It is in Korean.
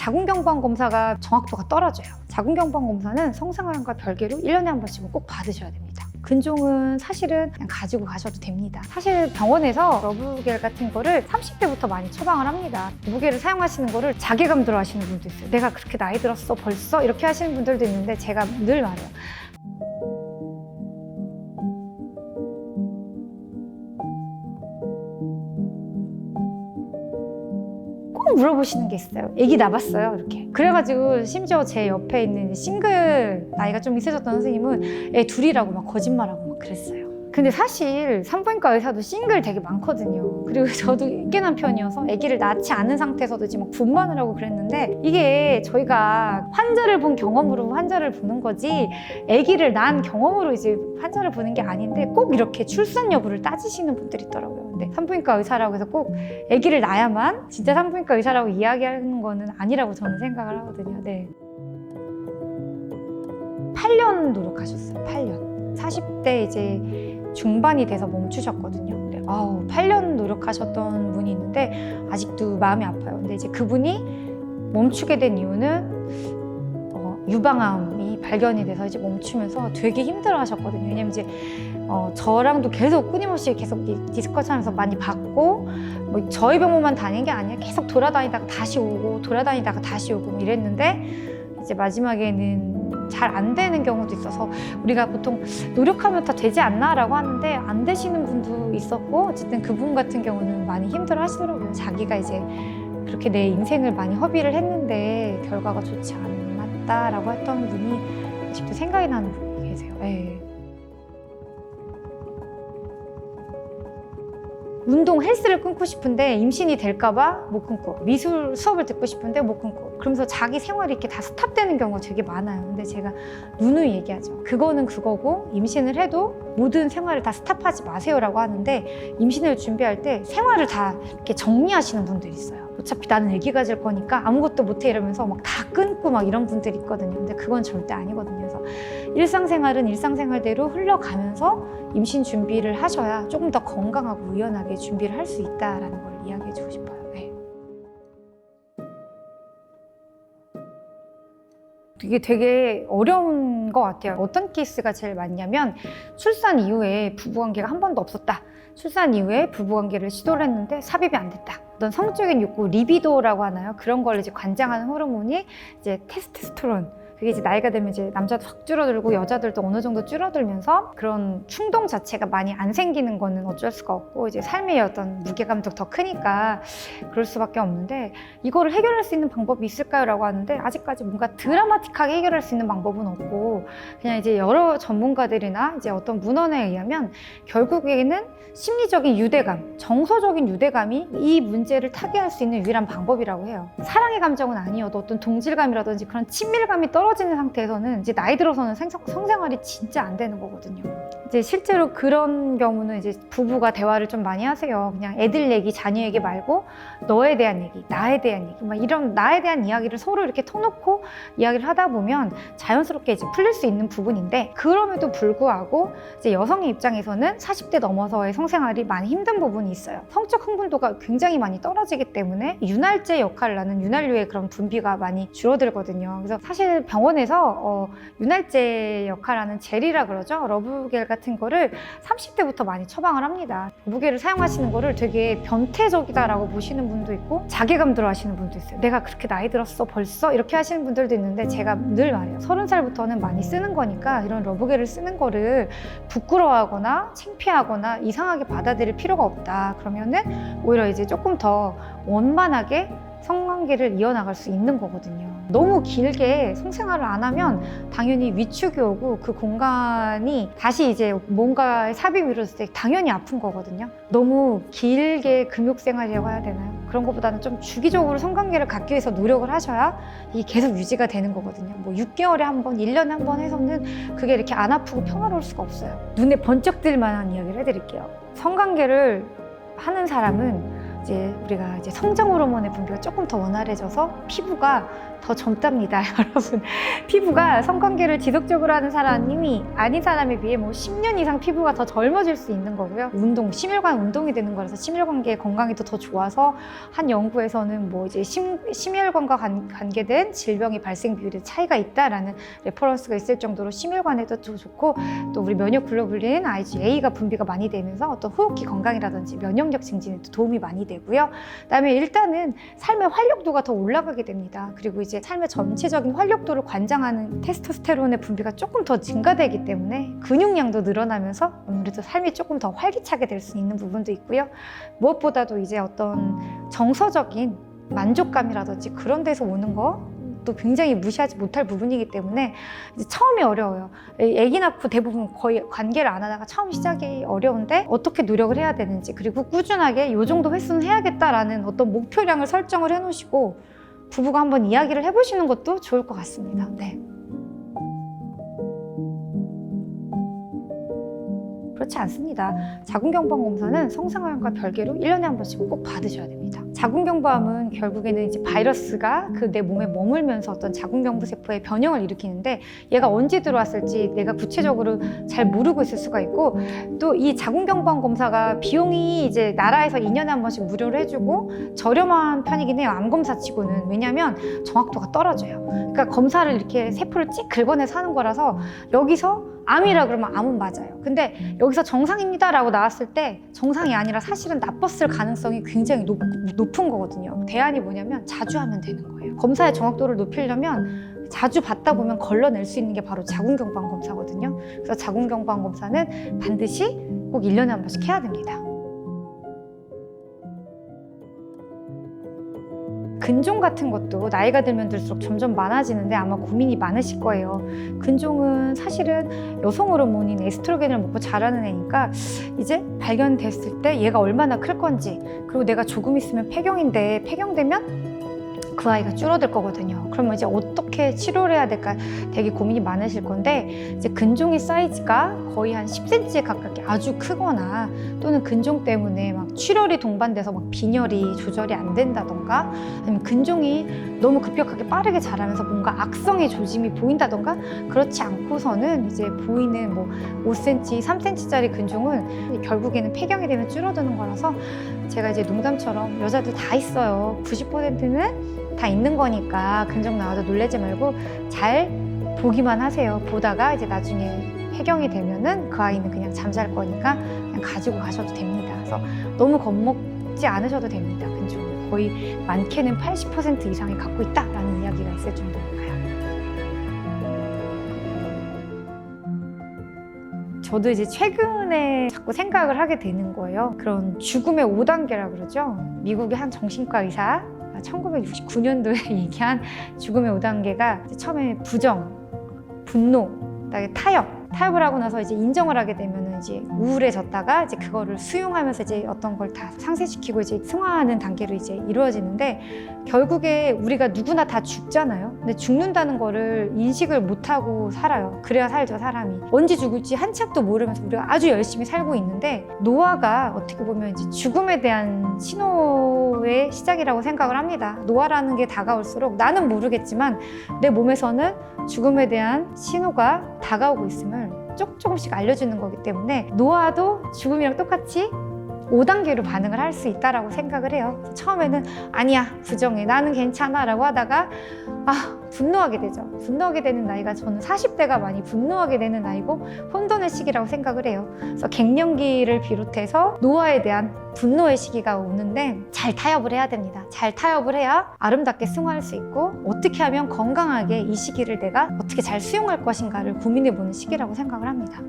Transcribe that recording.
자궁경부암 검사가 정확도가 떨어져요. 자궁경부암 검사는 성생활과 별개로 1년에 한 번씩은 꼭 받으셔야 됩니다. 근종은 사실은 그냥 가지고 가셔도 됩니다. 사실 병원에서 러브겔 같은 거를 30대부터 많이 처방을 합니다. 러브겔을 사용하시는 거를 자괴감 들어 하시는 분도 있어요. 내가 그렇게 나이 들었어 벌써? 이렇게 하시는 분들도 있는데 제가 늘 말해요. 꼭 물어보시는 게 있어요. 애기 낳았어요 이렇게. 그래가지고 심지어 제 옆에 있는 싱글 나이가 좀 있으셨던 선생님은 애 둘이라고 막 거짓말하고 막 그랬어요. 근데 사실 산부인과 의사도 싱글 되게 많거든요. 그리고 저도 인기난 편이어서 아기를 낳지 않은 상태에서도 이제 막 분만을 하고 그랬는데 이게 저희가 환자를 본 경험으로 환자를 보는 거지 아기를 낳은 경험으로 이제 환자를 보는 게 아닌데 꼭 이렇게 출산 여부를 따지시는 분들이 있더라고요. 근데 산부인과 의사라고 해서 꼭 아기를 낳아야만 진짜 산부인과 의사라고 이야기하는 거는 아니라고 저는 생각을 하거든요. 네. 8년 노력하셨어요. 8년. 40대 이제 중반이 돼서 멈추셨거든요. 8년 노력하셨던 분이 있는데 아직도 마음이 아파요. 근데 이제 그분이 멈추게 된 이유는 유방암이 발견이 돼서 이제 멈추면서 되게 힘들어하셨거든요. 왜냐면 이제 저랑도 계속 끊임없이 계속 디스커션하면서 많이 받고 뭐 저희 병원만 다닌 게 아니라 계속 돌아다니다가 다시 오고 돌아다니다가 다시 오고 뭐 이랬는데 이제 마지막에는 잘 안 되는 경우도 있어서 우리가 보통 노력하면 다 되지 않나 라고 하는데 안 되시는 분도 있었고 어쨌든 그분 같은 경우는 많이 힘들어 하시더라고요. 자기가 이제 그렇게 내 인생을 많이 허비를 했는데 결과가 좋지 않았다라고 했던 분이 아직도 생각이 나는 분이 계세요. 네. 운동 헬스를 끊고 싶은데 임신이 될까봐 못 끊고 미술 수업을 듣고 싶은데 못 끊고 그러면서 자기 생활이 이렇게 다 스탑되는 경우가 되게 많아요. 근데 제가 누누이 얘기하죠. 그거는 그거고 임신을 해도 모든 생활을 다 스탑하지 마세요라고 하는데 임신을 준비할 때 생활을 다 이렇게 정리하시는 분들이 있어요. 어차피 나는 아기 가질 거니까 아무것도 못해 이러면서 막 다 끊고 막 이런 분들이 있거든요. 근데 그건 절대 아니거든요. 그래서 일상생활은 일상생활대로 흘러가면서 임신 준비를 하셔야 조금 더 건강하고 유연하게 준비를 할 수 있다라는 걸 이야기해 주고 싶어요. 네. 이게 되게 어려운 것 같아요. 어떤 케이스가 제일 많냐면 출산 이후에 부부관계가 한 번도 없었다. 출산 이후에 부부관계를 시도를 했는데 삽입이 안 됐다. 어떤 성적인 욕구, 리비도라고 하나요? 그런 걸 이제 관장하는 호르몬이 이제 테스토스테론. 그게 이제 나이가 되면 이제 남자도 확 줄어들고 여자들도 어느 정도 줄어들면서 그런 충동 자체가 많이 안 생기는 거는 어쩔 수가 없고 이제 삶의 어떤 무게감도 더 크니까 그럴 수밖에 없는데 이거를 해결할 수 있는 방법이 있을까요? 라고 하는데 아직까지 뭔가 드라마틱하게 해결할 수 있는 방법은 없고 그냥 이제 여러 전문가들이나 이제 어떤 문헌에 의하면 결국에는 심리적인 유대감, 정서적인 유대감이 이 문제를 타개할 수 있는 유일한 방법이라고 해요. 사랑의 감정은 아니어도 어떤 동질감이라든지 그런 친밀감이 떨어지는 상태에서는 이제 나이 들어서는 성생활이 진짜 안 되는 거거든요. 이제 실제로 그런 경우는 이제 부부가 대화를 좀 많이 하세요. 그냥 애들 얘기, 자녀 얘기 말고 너에 대한 얘기, 나에 대한 얘기, 막 이런 나에 대한 이야기를 서로 이렇게 터놓고 이야기를 하다 보면 자연스럽게 이제 풀릴 수 있는 부분인데 그럼에도 불구하고 이제 여성의 입장에서는 40대 넘어서의 성생활이 많이 힘든 부분이 있어요. 성적 흥분도가 굉장히 많이 떨어지기 때문에 윤활제 역할을 하는 윤활유의 그런 분비가 많이 줄어들거든요. 그래서 사실 병원에서 윤활제 역할하는 젤이라 그러죠. 러브겔 같은 거를 30대부터 많이 처방을 합니다. 러브겔을 사용하시는 거를 되게 변태적이다라고 보시는 분도 있고 자괴감 들어 하시는 분도 있어요. 내가 그렇게 나이 들었어 벌써? 이렇게 하시는 분들도 있는데 제가 늘 말해요. 30살부터는 많이 쓰는 거니까 이런 러브겔을 쓰는 거를 부끄러워하거나 창피하거나 이상하게 받아들일 필요가 없다. 그러면은 오히려 이제 조금 더 원만하게 성관계를 이어나갈 수 있는 거거든요. 너무 길게 성생활을 안 하면 당연히 위축이 오고 그 공간이 다시 이제 뭔가에 삽입이 이루어졌을 때 당연히 아픈 거거든요. 너무 길게 금욕생활이라고 해야 되나요? 그런 것보다는 좀 주기적으로 성관계를 갖기 위해서 노력을 하셔야 이게 계속 유지가 되는 거거든요. 뭐 6개월에 한 번, 1년에 한 번 해서는 그게 이렇게 안 아프고 평화로울 수가 없어요. 눈에 번쩍 들 만한 이야기를 해드릴게요. 성관계를 하는 사람은 이제 우리가 이제 성장 호르몬의 분비가 조금 더 원활해져서 피부가 더 젊답니다. 여러분, 피부가 성관계를 지속적으로 하는 사람이 아닌 사람에 비해 뭐 10년 이상 피부가 더 젊어질 수 있는 거고요. 운동, 심혈관 운동이 되는 거라서 심혈관계 건강이 더 좋아서 한 연구에서는 뭐 이제 심혈관과 관계된 질병의 발생 비율에 차이가 있다라는 레퍼런스가 있을 정도로 심혈관에도 더 좋고, 또 우리 면역 글로불린 IgA가 분비가 많이 되면서 어떤 호흡기 건강이라든지 면역력 증진에도 도움이 많이 되고요. 그다음에 일단은 삶의 활력도가 더 올라가게 됩니다. 그리고 이제 삶의 전체적인 활력도를 관장하는 테스토스테론의 분비가 조금 더 증가되기 때문에 근육량도 늘어나면서 아무래도 삶이 조금 더 활기차게 될 수 있는 부분도 있고요. 무엇보다도 이제 어떤 정서적인 만족감이라든지 그런 데서 오는 것도 굉장히 무시하지 못할 부분이기 때문에 이제 처음이 어려워요. 아기 낳고 대부분 거의 관계를 안 하다가 처음 시작이 어려운데 어떻게 노력을 해야 되는지, 그리고 꾸준하게 이 정도 횟수는 해야겠다라는 어떤 목표량을 설정을 해놓으시고 부부가 한번 이야기를 해보시는 것도 좋을 것 같습니다. 네. 그렇지 않습니다. 자궁경부암 검사는 성생활과 별개로 1년에 한 번씩은 꼭 받으셔야 됩니다. 자궁경부암은 결국에는 이제 바이러스가 그 내 몸에 머물면서 어떤 자궁경부 세포의 변형을 일으키는데, 얘가 언제 들어왔을지 내가 구체적으로 잘 모르고 있을 수가 있고, 또 이 자궁경부암 검사가 비용이 이제 나라에서 2년에 한 번씩 무료로 해주고 저렴한 편이긴 해요. 암 검사 치고는. 왜냐하면 정확도가 떨어져요. 그러니까 검사를 이렇게 세포를 찍 긁어내서 하는 거라서 여기서 암이라 그러면 암은 맞아요. 근데 여기서 정상입니다 라고 나왔을 때 정상이 아니라 사실은 나빴을 가능성이 굉장히 높은 거거든요. 대안이 뭐냐면 자주 하면 되는 거예요. 검사의 정확도를 높이려면 자주 받다 보면 걸러낼 수 있는 게 바로 자궁경부암 검사거든요. 그래서 자궁경부암 검사는 반드시 꼭 1년에 한 번씩 해야 됩니다. 근종 같은 것도 나이가 들면 들수록 점점 많아지는데 아마 고민이 많으실 거예요. 근종은 사실은 여성 호르몬인 에스트로겐을 먹고 자라는 애니까 이제 발견됐을 때 얘가 얼마나 클 건지, 그리고 내가 조금 있으면 폐경인데 폐경되면 그 아이가 줄어들 거거든요. 그러면 이제 어떻게 치료를 해야 될까 되게 고민이 많으실 건데, 이제 근종의 사이즈가 거의 한 10cm에 가깝게 아주 크거나, 또는 근종 때문에 막 출혈이 동반돼서 막 빈혈이 조절이 안 된다던가, 아니면 근종이 너무 급격하게 빠르게 자라면서 뭔가 악성의 조짐이 보인다던가, 그렇지 않고서는 이제 보이는 뭐 5cm, 3cm짜리 근종은 결국에는 폐경이 되면 줄어드는 거라서, 제가 이제 농담처럼 여자들 다 있어요. 90%는 다 있는 거니까 근종 나와도 놀라지 말고 잘 보기만 하세요. 보다가 이제 나중에 폐경이 되면은 그 아이는 그냥 잠잘 거니까 그냥 가지고 가셔도 됩니다. 그래서 너무 겁먹지 않으셔도 됩니다. 근종 거의 많게는 80% 이상이 갖고 있다라는 이야기가 있을 정도니까요. 저도 이제 최근에 자꾸 생각을 하게 되는 거예요. 그런 죽음의 5단계라 그러죠. 미국의 한 정신과 의사 1969년도에 얘기한 죽음의 5단계가 처음에 부정, 분노, 그다음에 타협을 하고 나서 이제 인정을 하게 되면 이제 우울해졌다가 이제 그거를 수용하면서 이제 어떤 걸 다 상쇄시키고 이제 승화하는 단계로 이제 이루어지는데, 결국에 우리가 누구나 다 죽잖아요. 근데 죽는다는 거를 인식을 못하고 살아요. 그래야 살죠, 사람이. 언제 죽을지 한참도 모르면서 우리가 아주 열심히 살고 있는데, 노화가 어떻게 보면 이제 죽음에 대한 신호의 시작이라고 생각을 합니다. 노화라는 게 다가올수록 나는 모르겠지만 내 몸에서는 죽음에 대한 신호가 다가오고 있음을 조금씩 알려주는 거기 때문에, 노화도 죽음이랑 똑같이 5단계로 반응을 할 수 있다라고 생각을 해요. 처음에는 아니야, 부정해, 나는 괜찮아 라고 하다가 분노하게 되죠. 분노하게 되는 나이가, 저는 40대가 많이 분노하게 되는 나이고 혼돈의 시기라고 생각을 해요. 그래서 갱년기를 비롯해서 노화에 대한 분노의 시기가 오는데 잘 타협을 해야 됩니다. 잘 타협을 해야 아름답게 승화할 수 있고, 어떻게 하면 건강하게 이 시기를 내가 어떻게 잘 수용할 것인가를 고민해보는 시기라고 생각을 합니다.